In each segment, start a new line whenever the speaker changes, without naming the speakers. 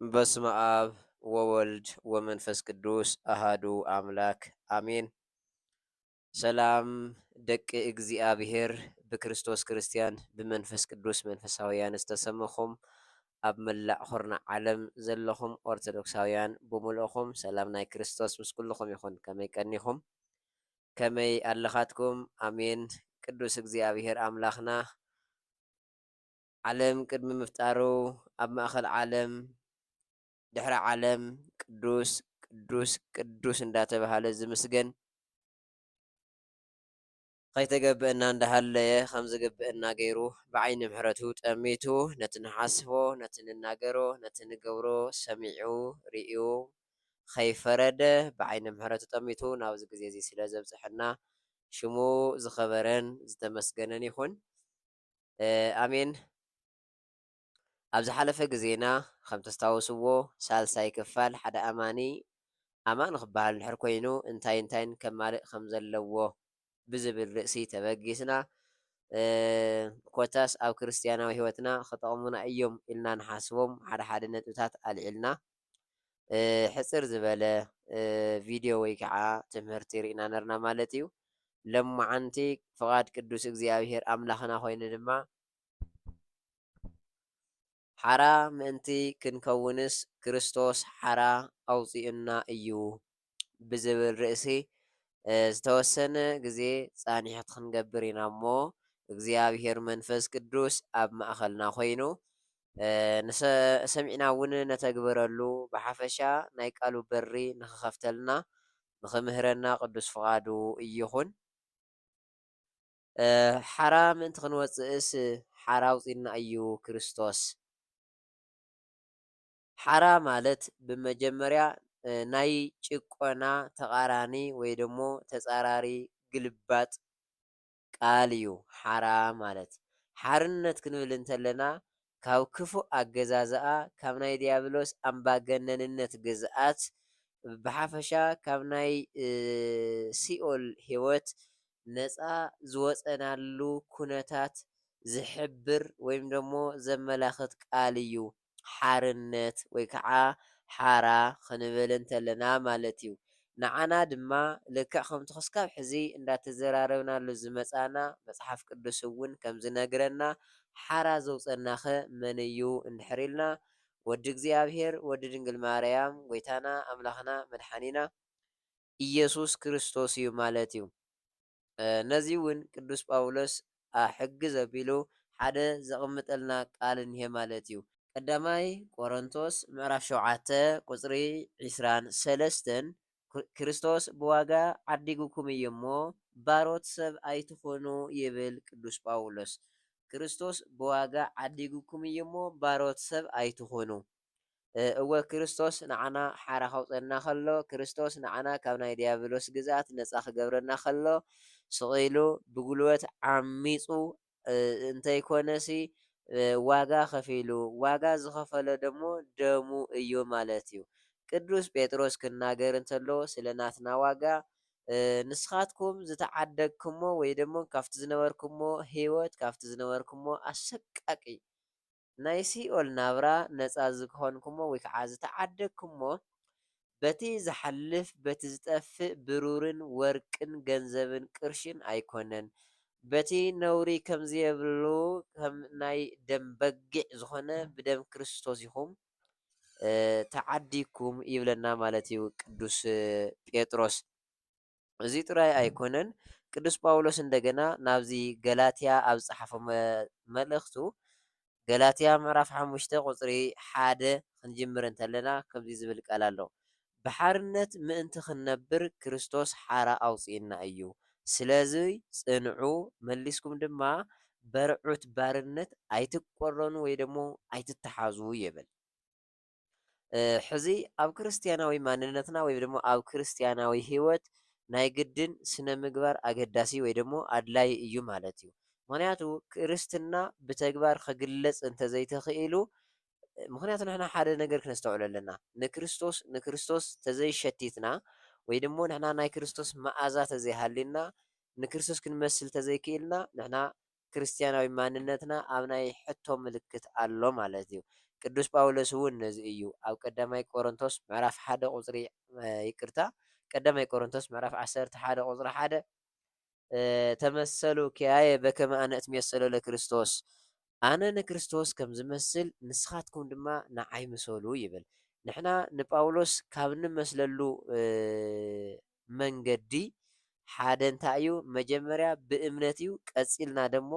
በስመ አብ ወወልድ ወመንፈስ ቅዱስ አሃዱ አምላክ አሜን። ሰላም ደቂ እግዚአብሔር ብክርስቶስ ክርስቲያን ብመንፈስ ቅዱስ መንፈሳውያን ዝተሰመኹም ኣብ መላእ ኹርና ዓለም ዘለኹም ኦርቶዶክሳውያን ብምልእኹም ሰላም ናይ ክርስቶስ ምስ ኩልኹም ይኹን። ከመይ ቀኒኹም? ከመይ ኣለኻትኩም? ኣሜን። ቅዱስ እግዚአብሔር ኣምላኽና ዓለም ቅድሚ ምፍጣሩ ኣብ ማእኸል ዓለም ድሕሪ ዓለም ቅዱስ ቅዱስ ቅዱስ እንዳተባሃለ ዝምስገን ከይተገብአና እንዳሃለየ ከም ዝገብአና ገይሩ ብዓይኒ ምሕረቱ ጠሚቱ ነቲ ንሓስቦ ነቲ ንናገሮ ነቲ ንገብሮ ሰሚዑ ርእዩ ከይፈረደ ብዓይኒ ምሕረቱ ጠሚቱ ናብዚ ግዜ እዚ ስለ ዘብፅሐና ሽሙ ዝኸበረን ዝተመስገነን ይኹን። ኣሜን። ኣብ ዝሓለፈ ግዜና ከም ተስታውስዎ ሳልሳይ ክፋል ሓደ ኣማኒ ኣማን ክበሃል እንድሕር ኮይኑ እንታይ እንታይን ከማልእ ከም ዘለዎ ብዝብል ርእሲ ተበጊስና ኮታስ ኣብ ክርስትያናዊ ሂወትና ክጠቕሙና እዮም ኢልና ንሓስቦም ሓደ ሓደ ነጥብታት ኣልዒልና ሕፅር ዝበለ ቪድዮ ወይ ከዓ ትምህርቲ ርኢና ነርና ማለት እዩ። ሎማዓንቲ ፍቓድ ቅዱስ እግዚኣብሔር ኣምላኽና ኮይኑ ድማ ሓራ ምእንቲ ክንከውንስ ክርስቶስ ሓራ ኣውፂኡና እዩ ብዝብል ርእሲ ዝተወሰነ ግዜ ፃኒሕት ክንገብር ኢና እሞ እግዚኣብሔር መንፈስ ቅዱስ ኣብ ማእኸልና ኮይኑ ሰሚዕና እውን ነተግብረሉ ብሓፈሻ ናይ ቃሉ በሪ ንክኸፍተልና ንክምህረና ቅዱስ ፍቓዱ ይኹን። ሓራ ምእንቲ ክንወፅእስ ሓራ ኣውፂኡና እዩ ክርስቶስ። ሓራ ማለት ብመጀመርያ ናይ ጭቆና ተቃራኒ ወይ ደሞ ተፃራሪ ግልባጥ ቃል እዩ። ሓራ ማለት ሓርነት ክንብል እንተለና ካብ ክፉእ ኣገዛዝኣ ካብ ናይ ዲያብሎስ ኣምባገነንነት ግዝኣት ብሓፈሻ ካብ ናይ ሲኦል ሂወት ነፃ ዝወፀናሉ ኩነታት ዝሕብር ወይ ደሞ ዘመላኽት ቃል እዩ ሓርነት ወይ ከዓ ሓራ ክንብል እንተለና ማለት እዩ። ንዓና ድማ ልክዕ ከምቲ ክስካብ ሕዚ እንዳተዘራረብናሉ ዝመፃና መፅሓፍ ቅዱስ እውን ከም ዝነግረና ሓራ ዘውፀና ኸ መን እዩ እንድሕር ኢልና ወዲ እግዚኣብሔር ወዲ ድንግል ማርያም ጎይታና ኣምላኽና መድሓኒና ኢየሱስ ክርስቶስ እዩ ማለት እዩ። ነዚ እውን ቅዱስ ጳውሎስ ሕግዝ ኣቢሉ ሓደ ዘቕምጠልና ቃል እኒሄ ማለት እዩ። ቀዳማይ ቆሮንቶስ ምዕራፍ 7 ቁፅሪ 23 ክርስቶስ ብዋጋ ዓዲጉኩም እዩ እሞ ባሮት ሰብ ኣይትኾኑ ይብል ቅዱስ ጳውሎስ። ክርስቶስ ብዋጋ ዓዲጉኩም እዩ እሞ ባሮት ሰብ ኣይትኾኑ። እወ ክርስቶስ ንዓና ሓራ ከውፀና ከሎ ክርስቶስ ንዓና ካብ ናይ ዲያብሎስ ግዝኣት ነፃ ክገብረና ከሎ ስቂሉ ብጉልበት ዓሚፁ እንተይኮነሲ ዋጋ ከፊሉ ዋጋ ዝኸፈለ ደሞ ደሙ እዩ ማለት እዩ። ቅዱስ ጴጥሮስ ክናገር እንተሎ ስለ ናትና ዋጋ ንስኻትኩም ዝተዓደግኩሞ ወይ ደሞ ካብቲ ዝነበርኩሞ ሂወት ካብቲ ዝነበርኩሞ ኣሰቃቂ ናይ ሲኦል ናብራ ነፃ ዝኮንኩሞ ወይ ከዓ ዝተዓደግኩሞ በቲ ዝሓልፍ በቲ ዝጠፍእ ብሩርን ወርቅን ገንዘብን ቅርሽን ኣይኮነን በቲ ነውሪ ከምዚ የብሉ ከም ናይ ደም በጊዕ ዝኾነ ብደም ክርስቶስ ኢኹም ተዓዲግኩም ይብለና ማለት እዩ ቅዱስ ጴጥሮስ። እዚ ጥራይ ኣይኮነን ቅዱስ ጳውሎስ እንደገና ናብዚ ገላትያ ኣብ ዝፀሓፎ መልእኽቱ ገላትያ ምዕራፍ 5 ቁፅሪ 1 ክንጅምር እንተለና ከምዚ ዝብል ቃል ኣሎ። ብሓርነት ምእንቲ ክንነብር ክርስቶስ ሓራ ኣውፂኡና እዩ። ስለዚ ፅንዑ መሊስኩም ድማ በርዑት ባርነት ኣይትቆረኑ ወይ ደሞ ኣይትተሓዙ ይብል። ሕዚ ኣብ ክርስትያናዊ ማንነትና ወይ ደሞ ኣብ ክርስትያናዊ ሂወት ናይ ግድን ስነ ምግባር ኣገዳሲ ወይ ደሞ ኣድላይ እዩ ማለት እዩ። ምክንያቱ ክርስትና ብተግባር ክግለፅ እንተዘይተኽኢሉ ምክንያቱ ንሕና ሓደ ነገር ክነስተውዕል ኣለና ንክርስቶስ ተዘይሸቲትና ወይ ደሞ ንሕና ናይ ክርስቶስ መዓዛ ተዘይሃሊና ንክርስቶስ ክንመስል ተዘይክኢልና ንሕና ክርስትያናዊ ማንነትና ኣብ ናይ ሕቶ ምልክት ኣሎ ማለት እዩ። ቅዱስ ጳውሎስ እውን ነዚ እዩ ኣብ ቀዳማይ ቆሮንቶስ ምዕራፍ 1 ቁፅሪ ይቅርታ ቀዳማይ ቆሮንቶስ ምዕራፍ 11 ቁፅሪ 1 ተመሰሉ ኪያየ በከመ ኣነ እትሜሰሎ ለክርስቶስ ኣነ ንክርስቶስ ከም ዝመስል ንስኻትኩም ድማ ንዓይ ምሰሉ ይብል። ንሕና ንጳውሎስ ካብ እንመስለሉ መንገዲ ሓደ እንታይ እዩ? መጀመርያ ብእምነት እዩ። ቀፂልና ደሞ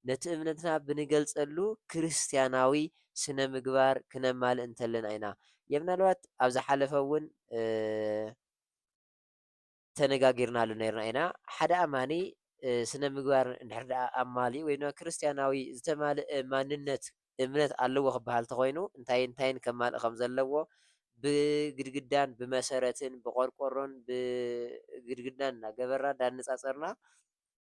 ነቲ እምነትና ብንገልፀሉ ክርስትያናዊ ስነ ምግባር ክነማልእ እንተለና ኢና። ምናልባት ኣብ ዝሓለፈ እውን ተነጋጊርናሉ ነርና ኢና። ሓደ ኣማኒ ስነ ምግባር እንድሕር ደኣ ኣማሊኡ ወይ ድማ ክርስትያናዊ ዝተማልአ ማንነት እምነት ኣለዎ ክበሃል እንተኮይኑ እንታይ እንታይን ከማልእ ከም ዘለዎ ብግድግዳን ብመሰረትን ብቆርቆሮን ብግድግዳን እናገበርና እንዳነፃፀርና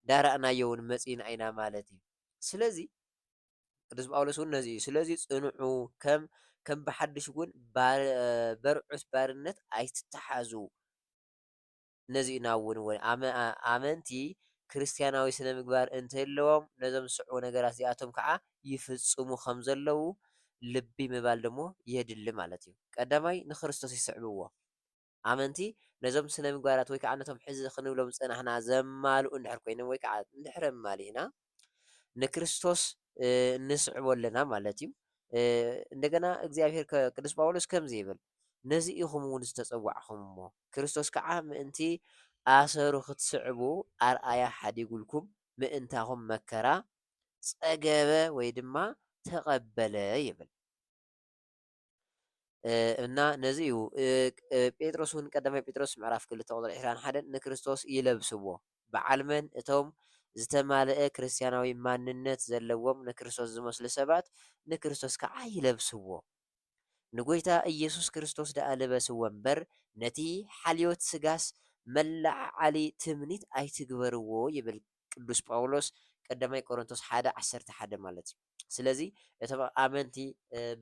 ዳራእናዮ እውን መፂና ኢና ማለት እዩ። ስለዚ ቅዱስ ጳውሎስ እውን ነዚ እዩ። ስለዚ ፅንዑ ከም ብሓድሽ እውን በርዑት ባርነት ኣይትተሓዙ ነዚእና እውን ኣመንቲ ክርስትያናዊ ስነ ምግባር እንተለዎም ነዞም ዝስዕቡ ነገራት እዚኣቶም ከዓ ይፍፅሙ ከም ዘለው ልቢ ምባል ደሞ የድሊ ማለት እዩ። ቀዳማይ ንክርስቶስ ይስዕብዎ ኣመንቲ ነዞም ስነ ምግባራት ወይ ከዓ ነቶም ሕዚ ክንብሎም ፀናሕና ዘማልኡ እንድሕር ኮይኖም ወይ ከዓ እንድሕር ኣማሊእና ንክርስቶስ ንስዕቦ ኣለና ማለት እዩ። እንደገና እግዚኣብሔር ቅዱስ ጳውሎስ ከምዚ ይብል ነዚ ኢኹም እውን ዝተፀዋዕኹም እሞ ክርስቶስ ከዓ ምእንቲ ኣሰሩ ክትስዕቡ ኣርኣያ ሓዲጉልኩም ምእንታኹም መከራ ፀገበ ወይ ድማ ተቐበለ ይብል እና ነዚ እዩ ጴጥሮስ እውን ቀዳማይ ጴጥሮስ ምዕራፍ 2 ቁፅሪ 21 ንክርስቶስ ይለብስዎ በዓልመን እቶም ዝተማልአ ክርስትያናዊ ማንነት ዘለዎም ንክርስቶስ ዝመስሉ ሰባት ንክርስቶስ ከዓ ይለብስዎ ንጎይታ ኢየሱስ ክርስቶስ ደኣ ልበስዎ እምበር ነቲ ሓልዮት ስጋስ መላዓዓሊ ትምኒት ኣይትግበርዎ ይብል ቅዱስ ጳውሎስ ቀዳማይ ቆሮንቶስ 1:11 ማለት እዩ። ስለዚ እቶም ኣመንቲ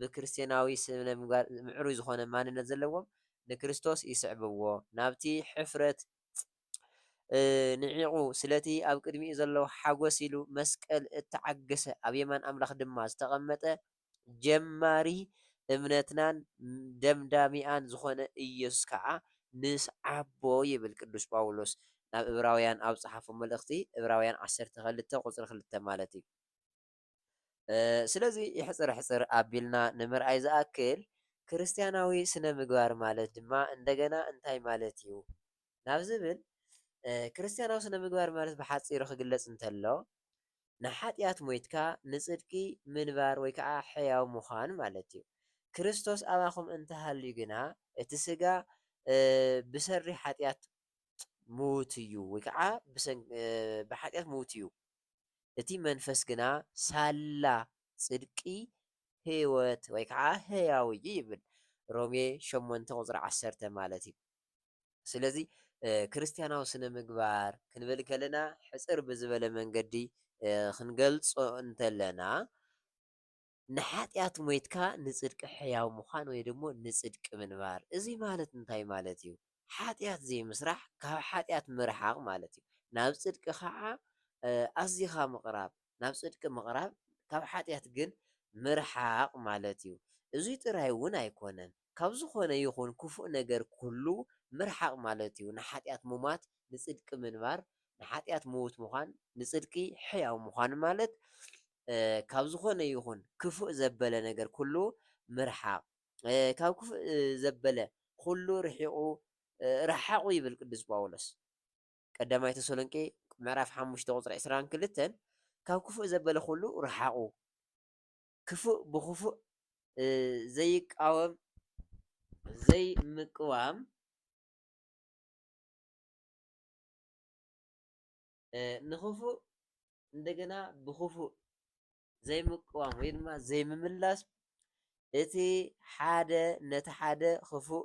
ብክርስትያናዊ ስነ ምግባር ምዕሩይ ዝኾነ ማንነት ዘለዎም ንክርስቶስ ይስዕብዎ ናብቲ ሕፍረት ንዒቑ ስለቲ ኣብ ቅድሚኡ ዘሎ ሓጎስ ኢሉ መስቀል እተዓገሰ ኣብ የማን ኣምላኽ ድማ ዝተቐመጠ ጀማሪ እምነትናን ደምዳሚኣን ዝኾነ ኢየሱስ ከዓ ንስዓቦ ይብል ቅዱስ ጳውሎስ ናብ ዕብራውያን ኣብ ፀሓፎ መልእኽቲ ዕብራውያን 12 ቁፅሪ 2 ማለት እዩ። ስለዚ ይሕፅር ሕፅር ኣቢልና ንምርኣይ ዝኣክል ክርስትያናዊ ስነ ምግባር ማለት ድማ እንደገና እንታይ ማለት እዩ ናብ ዝብል ክርስትያናዊ ስነ ምግባር ማለት ብሓፂሩ ክግለፅ እንተሎ ንሓጢኣት ሞይትካ ንፅድቂ ምንባር ወይ ከዓ ሕያው ምዃን ማለት እዩ። ክርስቶስ ኣባኹም እንተሃልዩ ግና እቲ ስጋ ብሰሪ ሓጢኣት ምዉት እዩ ወይ ከዓ ብሓጢኣት ምዉት እዩ። እቲ መንፈስ ግና ሳላ ፅድቂ ህይወት ወይ ከዓ ህያው እዩ ይብል ሮሜ 8 ቁፅሪ 10 ማለት እዩ። ስለዚ ክርስትያናዊ ስነ ምግባር ክንብል ከለና ሕፅር ብዝበለ መንገዲ ክንገልፆ እንተለና ንሓጢኣት ሞይትካ ንፅድቂ ሕያው ምዃን ወይ ደሞ ንፅድቂ ምንባር እዚ ማለት እንታይ ማለት እዩ? ሓጢኣት ዘይምስራሕ ካብ ሓጢኣት ምርሓቅ ማለት እዩ። ናብ ፅድቂ ከዓ ኣዝኻ ምቕራብ ናብ ፅድቂ ምቕራብ ካብ ሓጢኣት ግን ምርሓቅ ማለት እዩ። እዙይ ጥራይ እውን ኣይኮነን ካብ ዝኾነ ይኹን ክፉእ ነገር ኩሉ ምርሓቅ ማለት እዩ። ንሓጢኣት ምሟት ንፅድቂ ምንባር ንሓጢኣት ምዉት ምዃን ንፅድቂ ሕያው ምዃን ማለት ካብ ዝኾነ ይኹን ክፉእ ዘበለ ነገር ኩሉ ምርሓቅ ካብ ክፉእ ዘበለ ኩሉ ርሒቁ ረሓቁ ይብል ቅዱስ ጳውሎስ ቀዳማይ ተሰሎንቄ ምዕራፍ 5 ቁፅሪ 22 ካብ ክፉእ ዘበለ ኩሉ ረሓቁ ክፉእ ብክፉእ ዘይቃወም ዘይምቅዋም ንክፉእ እንደገና ብክፉእ ዘይምቅዋም ወይ ድማ ዘይምምላስ እቲ ሓደ ነቲ ሓደ ክፉእ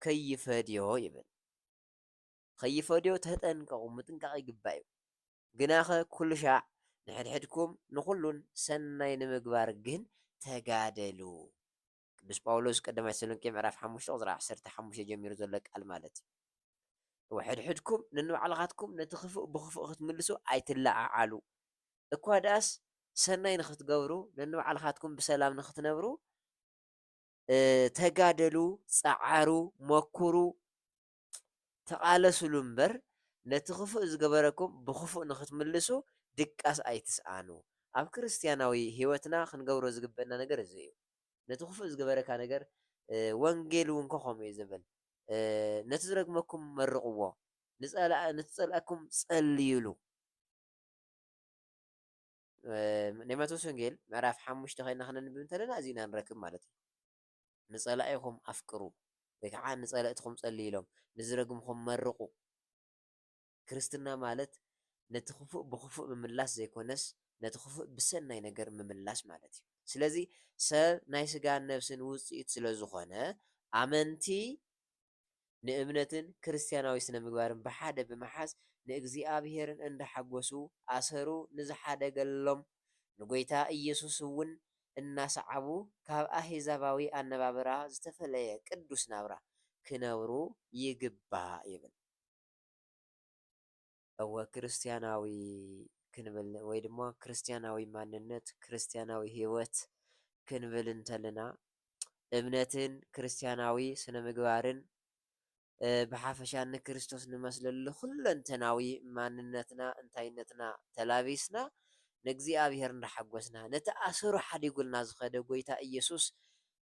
ከይፈድዮ ይብል ከይፈድዮ ተጠንቀቁ ምጥንቃቅ ይግባእ እዩ ግናኸ ኩሉ ሻዕ ንሕድሕድኩም ንኩሉን ሰናይ ንምግባር ግን ተጋደሉ ቅዱስ ጳውሎስ ቀዳማይ ተሰሎንቄ ምዕራፍ 5 ቁፅሪ 15 ጀሚሩ ዘሎ ቃል ማለት እዩ። ሕድሕድኩም ነንባዕልኻትኩም ነቲ ክፉእ ብክፉእ ክትምልሱ ኣይትለዓዓሉ እኳ ደኣስ ሰናይ ንክትገብሩ ነንባዕልኻትኩም ብሰላም ንክትነብሩ ተጋደሉ፣ ፃዓሩ፣ መኩሩ ተቃለሱሉ እምበር ነቲ ክፉእ ዝገበረኩም ብክፉእ ንክትምልሱ ድቃስ ኣይትስኣኑ። ኣብ ክርስትያናዊ ሂወትና ክንገብሮ ዝግበአና ነገር እዚ እዩ። ነቲ ክፉእ ዝገበረካ ነገር ወንጌል እውን ከምኡ እዩ ዝብል ነቲ ዝረግመኩም መርቅዎ፣ ነቲ ፀልአኩም ፀልዩሉ። ናይ ማቴዎስ ወንጌል ምዕራፍ 5 ከይድና ክነንብብ እንተለና እዚ ኢና ንረክብ ማለት እዩ። ንፀላኢኹም ኣፍቅሩ ወይ ከዓ ንፀለእትኩም ፀልዩ ኢሎም ንዝረግምኩም መርቁ። ክርስትና ማለት ነቲ ክፉእ ብክፉእ ምምላስ ዘይኮነስ ነቲ ክፉእ ብሰናይ ነገር ምምላስ ማለት እዩ። ስለዚ ሰብ ናይ ስጋን ነብስን ውፅኢት ስለ ዝኾነ ኣመንቲ ንእምነትን ክርስትያናዊ ስነ ምግባርን ብሓደ ብምሓዝ ንእግዚኣብሔርን እንዳሓጎሱ ኣሰሩ ንዝሓደገሎም ንጎይታ ኢየሱስ እውን እናሰዓቡ ካብ ኣህዛባዊ ኣነባብራ ዝተፈለየ ቅዱስ ናብራ ክነብሩ ይግባእ ይብል። እወ ክርስትያናዊ ክንብል ወይ ድማ ክርስትያናዊ ማንነት ክርስትያናዊ ሂወት ክንብል እንተለና እምነትን ክርስትያናዊ ስነ ምግባርን ብሓፈሻ ንክርስቶስ ንመስለሉ ሁለንተናዊ ማንነትና እንታይነትና ተላቢስና ንእግዚኣብሔር እንዳሓጎስና ነቲ ኣሰሩ ሓዲጉልና ዝኸደ ጎይታ ኢየሱስ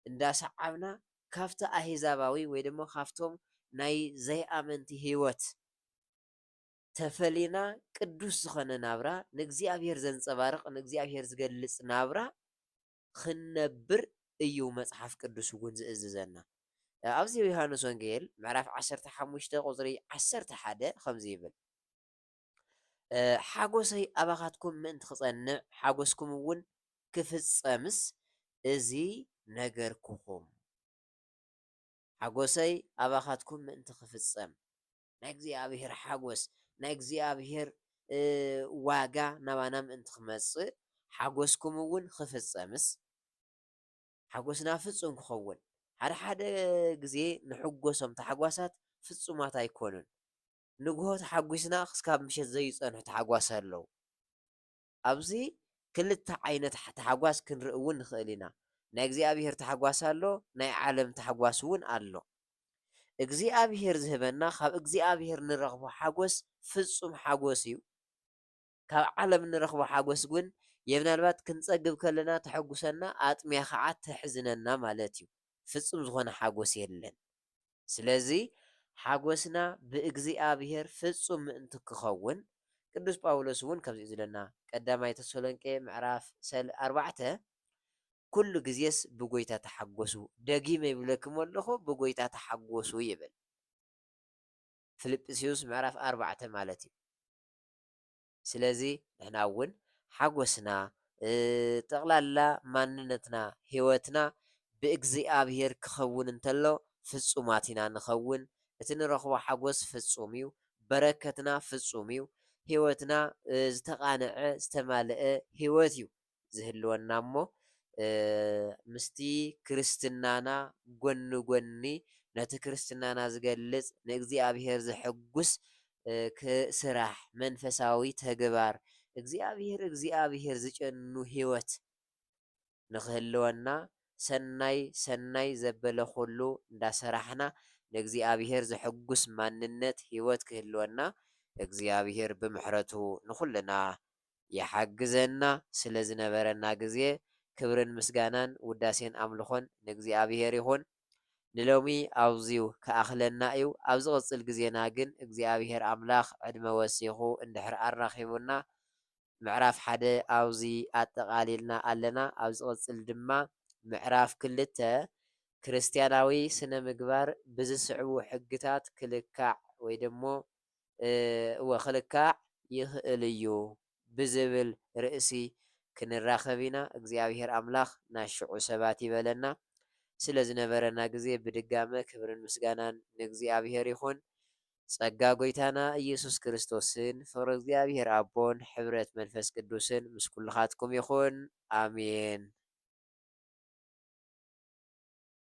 እንዳሰዓብና ካብቲ ኣህዛባዊ ወይ ድማ ካብቶም ናይ ዘይኣመንቲ ሂወት ተፈሊና ቅዱስ ዝኾነ ናብራ ንእግዚኣብሔር ዘንፀባርቕ ንእግዚኣብሔር ዝገልፅ ናብራ ክንነብር እዩ መፅሓፍ ቅዱስ እውን ዝእዝዘና። ኣብዚ ዮሃንስ ወንጌል ምዕራፍ 15 ቁፅሪ 11 ከምዚ ይብል ሓጎሰይ ኣባኻትኩም ምእንቲ ክፀንዕ ሓጎስኩም እውን ክፍፀምስ እዚ ነገርኩኹም። ሓጎሰይ ኣባኻትኩም ምእንቲ ክፍፀም ናይ እግዚኣብሔር ሓጎስ ናይ እግዚኣብሔር ዋጋ ናባና ምእንቲ ክመፅእ ሓጎስኩም እውን ክፍፀምስ ሓጎስና ፍፁም ክኸውን ሓደ ሓደ ግዜ ንሕጎሶም ተሓጓሳት ፍፁማት ኣይኮኑን። ንግሆ ተሓጒስና ክሳብ ምሸት ዘይፀንሑ ተሓጓስ ኣለው። ኣብዚ ክልተ ዓይነት ተሓጓስ ክንርኢ እውን ንኽእል ኢና። ናይ እግዚኣብሔር ተሓጓስ ኣሎ፣ ናይ ዓለም ተሓጓስ እውን ኣሎ። እግዚኣብሔር ዝህበና ካብ እግዚኣብሔር ንረኽቦ ሓጎስ ፍፁም ሓጎስ እዩ። ካብ ዓለም ንረኽቦ ሓጎስ ግን የምናልባት ክንፀግብ ከለና ተሐጉሰና ኣጥሚያ ከዓ ተሕዝነና ማለት እዩ። ፍፁም ዝኾነ ሓጎስ የለን። ስለዚ ሓጎስና ብእግዚኣብሔር ፍፁም ምእንቲ ክኸውን ቅዱስ ጳውሎስ እውን ከምዚ እዩ ዝብለና ቀዳማይ ተሰሎንቄ ምዕራፍ 4 ኩሉ ግዜስ ብጎይታ ተሓጎሱ ደጊመ ይብለክም ኣለኹ ብጎይታ ተሓጎሱ ይብል። ፊልጵስዩስ ምዕራፍ 4 ማለት እዩ። ስለዚ ንሕና እውን ሓጎስና ጠቕላላ ማንነትና ሂወትና ብእግዚኣብሔር ክኸውን እንተሎ ፍፁማት ኢና ንኸውን። እቲ ንረኽቦ ሓጎስ ፍፁም እዩ። በረከትና ፍፁም እዩ። ሂወትና ዝተቃንዐ ዝተማልአ ሂወት እዩ ዝህልወና እሞ ምስቲ ክርስትናና ጎኒ ጎኒ ነቲ ክርስትናና ዝገልፅ ንእግዚኣብሔር ዘሐጉስ ስራሕ መንፈሳዊ ተግባር እግዚኣብሔር ዝጨኑ ሂወት ንክህልወና ሰናይ ሰናይ ዘበለ ኩሉ እንዳሰራሕና ንእግዚኣብሔር ዘሐጉስ ማንነት ሂወት ክህልወና እግዚአብሔር ብምሕረቱ ንኩልና ይሓግዘና። ስለ ዝነበረና ግዜ ክብርን ምስጋናን ውዳሴን ኣምልኾን ንእግዚኣብሔር ይኹን። ንሎሚ ኣብዚዩ ከኣኽለና እዩ። ኣብ ዝቕፅል ግዜና ግን እግዚኣብሔር ኣምላኽ ዕድመ ወሲኹ እንድሕር ኣራኺቡና ምዕራፍ 1 ኣብዚ ኣጠቓሊልና ኣለና። ኣብ ዝቕፅል ድማ ምዕራፍ 2 ክርስትያናዊ ስነ ምግባር ብዝስዕቡ ሕግታት ክልካዕ ወይ ደሞ ክልካዕ ይኽእል እዩ ብዝብል ርእሲ ክንራኸብ ኢና። እግዚኣብሔር ኣምላኽ ናይ ሽዑ ሰባት ይበለና። ስለ ዝነበረና ግዜ ብድጋመ ክብርን ምስጋናን ንእግዚኣብሔር ይኹን። ጸጋ ጎይታና ኢየሱስ ክርስቶስን ፍቅሪ እግዚአብሔር ኣቦን ሕብረት መንፈስ ቅዱስን ምስ ኩልኻትኩም ይኹን። ኣሜን።